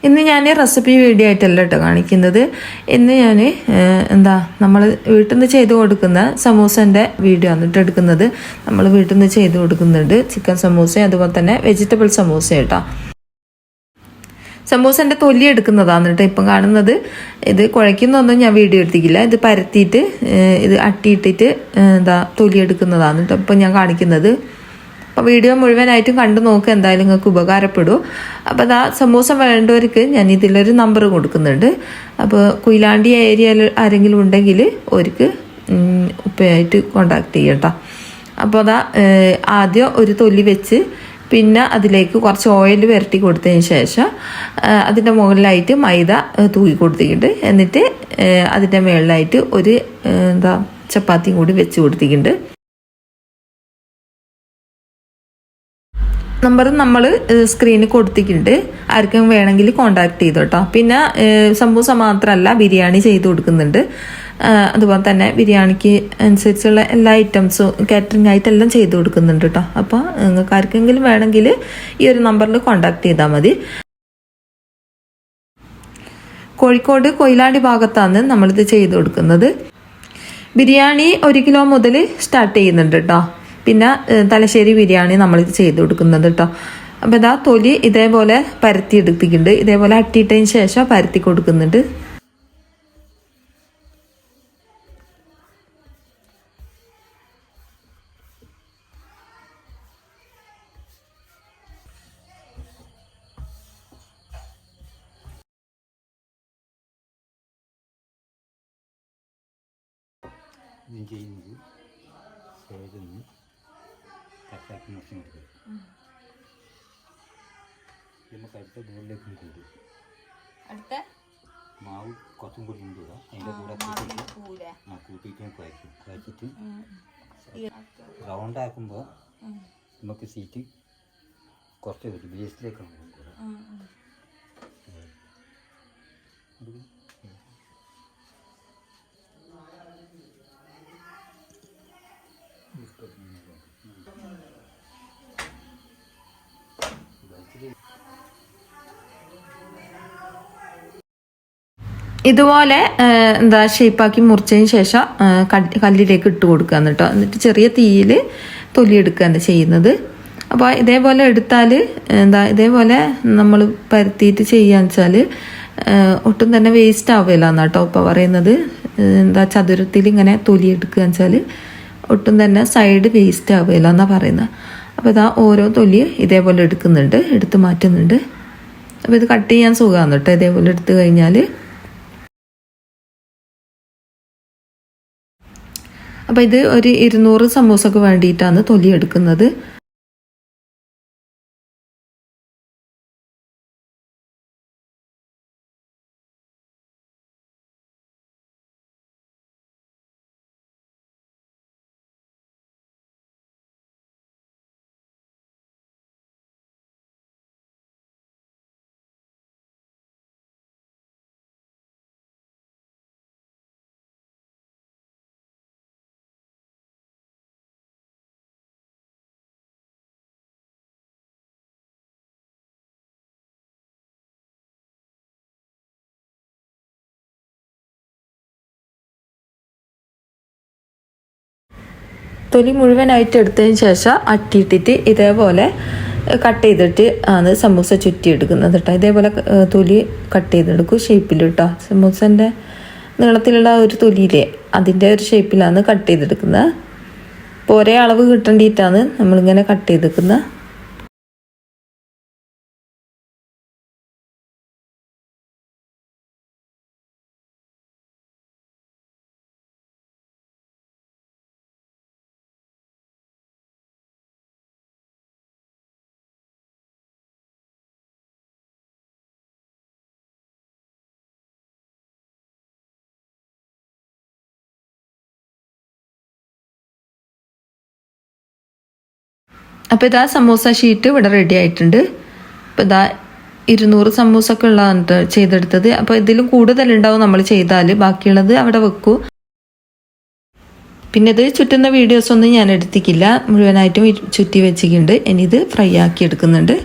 ഇന്ന് ഞാൻ recipe video ആയിട്ടല്ല കേട്ടോ കാണിക്കുന്നത്. ഇന്ന് ഞാൻ നമ്മൾ വീട്ടിൽ നിന്ന് ചെയ്ത് കൊടുക്കുന്ന സമൂസൻ്റെ വീഡിയോ ആണ് എടുക്കുന്നത്. നമ്മൾ വീട്ടിൽ നിന്ന് ചെയ്ത് കൊടുക്കുന്നുണ്ട് ചിക്കൻ സമൂസയും അതുപോലെ തന്നെ വെജിറ്റബിൾ സമൂസ കേട്ടോ. സമൂസൻ്റെ തൊലി എടുക്കുന്നതാണ് കേട്ടോ ഇപ്പം കാണുന്നത്. ഇത് കുഴയ്ക്കുന്നൊന്നും ഞാൻ വീഡിയോ എടുത്തിട്ടില്ല. ഇത് പരത്തിയിട്ട് ഇത് അട്ടിയിട്ടിട്ട് തൊലി എടുക്കുന്നതാണ് കേട്ടോ ഇപ്പം ഞാൻ കാണിക്കുന്നത്. അപ്പോൾ വീഡിയോ മുഴുവനായിട്ടും കണ്ടു നോക്കുക, എന്തായാലും നിങ്ങൾക്ക് ഉപകാരപ്പെടും. അപ്പോൾ സമൂസ വേണ്ടവർക്ക് ഞാൻ ഇതിലൊരു നമ്പർ കൊടുക്കുന്നുണ്ട്. അപ്പോൾ കൊയിലാണ്ടി ഏരിയയിൽ ആരെങ്കിലും ഉണ്ടെങ്കിൽ അവർക്ക് ഉപ്പയായിട്ട് കോണ്ടാക്ട് ചെയ്യട്ടോ. അപ്പോൾ ആദ്യം ഒരു തൊലി വെച്ച് പിന്നെ അതിലേക്ക് കുറച്ച് ഓയിൽ പുരട്ടി കൊടുത്തതിന് ശേഷം അതിൻ്റെ മുകളിലായിട്ട് മൈദ തൂക്കി കൊടുത്തിട്ടുണ്ട്. എന്നിട്ട് അതിൻ്റെ മുകളിലായിട്ട് ഒരു ചപ്പാത്തിയും കൂടി വെച്ച് കൊടുത്തിട്ടുണ്ട്. നമ്പർ നമ്മൾ സ്ക്രീനിൽ കൊടുത്തിട്ടുണ്ട്, ആർക്കും വേണമെങ്കിൽ കോണ്ടാക്ട് ചെയ്തു കേട്ടോ. പിന്നെ സമൂസ മാത്രമല്ല ബിരിയാണി ചെയ്ത് കൊടുക്കുന്നുണ്ട്. അതുപോലെ തന്നെ ബിരിയാണിക്ക് അനുസരിച്ചുള്ള എല്ലാ ഐറ്റംസും കാറ്ററിംഗ് ആയിട്ടെല്ലാം ചെയ്ത് കൊടുക്കുന്നുണ്ട് കേട്ടോ. അപ്പോൾ നിങ്ങൾക്ക് ആർക്കെങ്കിലും വേണമെങ്കിൽ ഈ ഒരു നമ്പറിൽ കോണ്ടാക്ട് ചെയ്താൽ മതി. കോഴിക്കോട് കൊയിലാണ്ടി ഭാഗത്താണ് നമ്മളിത് ചെയ്ത് കൊടുക്കുന്നത്. ബിരിയാണി 1 കിലോ മുതൽ സ്റ്റാർട്ട് ചെയ്യുന്നുണ്ട് കേട്ടോ. പിന്നെ തലശ്ശേരി ബിരിയാണി നമ്മളിത് ചെയ്ത് കൊടുക്കുന്നത് കേട്ടോ. അപ്പോൾ തൊലി ഇതേപോലെ പരത്തി എടുത്തിട്ടുണ്ട്. ഇതേപോലെ അട്ടിയിട്ടതിന് ശേഷം പരത്തി കൊടുക്കുന്നുണ്ട്. അടുത്ത ബോളിലേക്ക് അടുത്ത മാവ് കുറച്ചും കൂടി കൊണ്ടുവരാം. അതിൻ്റെ കൂടെ കൂട്ടിയിട്ട് കുഴച്ചിട്ട് റൗണ്ട് ആക്കുമ്പോൾ നമുക്ക് സീറ്റ് കുറച്ച് വരും. ബേസിലേക്കാണ് കൊണ്ടുവരാം. ഇതുപോലെ ഷേപ്പാക്കി മുറിച്ചതിന് ശേഷം കല്ലിലേക്ക് ഇട്ട് കൊടുക്കുക കേട്ടോ. എന്നിട്ട് ചെറിയ തീയിൽ തൊലിയെടുക്കുകയാണ് ചെയ്യുന്നത്. അപ്പോൾ ഇതേപോലെ എടുത്താൽ ഇതേപോലെ നമ്മൾ പരത്തിയിട്ട് ചെയ്യാന്ന് വെച്ചാൽ ഒട്ടും തന്നെ വേസ്റ്റ് ആവില്ല എന്നാ കേട്ടോ ഇപ്പോൾ പറയുന്നത്. ചതുരത്തിൽ ഇങ്ങനെ തൊലിയെടുക്കുകയെന്ന് വെച്ചാൽ ഒട്ടും തന്നെ സൈഡ് വേസ്റ്റ് ആവില്ല എന്നാണ് പറയുന്നത്. അപ്പോൾ ഓരോ തൊലി ഇതേപോലെ എടുത്ത് മാറ്റുന്നുണ്ട്. അപ്പോൾ ഇത് കട്ട് ചെയ്യാൻ സുഖമാണ് കേട്ടോ ഇതേപോലെ എടുത്തു കഴിഞ്ഞാൽ. അപ്പോൾ ഇത് ഒരു 200 സമൂസക്ക് വേണ്ടിയിട്ടാണ് തൊലി എടുക്കുന്നത്. തൊലി മുഴുവനായിട്ട് എടുത്തതിന് ശേഷം അട്ടിയിട്ടിട്ട് ഇതേപോലെ കട്ട് ചെയ്തിട്ട് ആണ് സമൂസ ചുറ്റിയെടുക്കുന്നത് കേട്ടോ. ഇതേപോലെ തൊലി കട്ട് ചെയ്തെടുക്കും ഷേപ്പിൽ കേട്ടോ. സമൂസൻ്റെ നീളത്തിലുള്ള ഒരു തൊലിയിലെ അതിൻ്റെ ഒരു ഷേപ്പിലാണ് കട്ട് ചെയ്തെടുക്കുന്നത്. അപ്പോൾ ഒരേ അളവ് കിട്ടേണ്ടിയിട്ടാണ് നമ്മളിങ്ങനെ കട്ട് ചെയ്തെടുക്കുന്നത്. അപ്പോൾ സമൂസ ഷീറ്റ് ഇവിടെ റെഡി ആയിട്ടുണ്ട്. അപ്പോൾ 200 സമൂസൊക്കെ ഉള്ളതാണ് ചെയ്തെടുത്തത്. അപ്പോൾ ഇതിലും കൂടുതലുണ്ടാവും നമ്മൾ ചെയ്താൽ. ബാക്കിയുള്ളത് അവിടെ വെക്കൂ. പിന്നെ ഇത് ചുറ്റുന്ന വീഡിയോസൊന്നും ഞാൻ എടുത്തിക്കില്ല, മുഴുവനായിട്ടും ചുറ്റി വെച്ചിട്ടുണ്ട്. ഇനി ഇത് ഫ്രൈ ആക്കി എടുക്കുന്നുണ്ട്.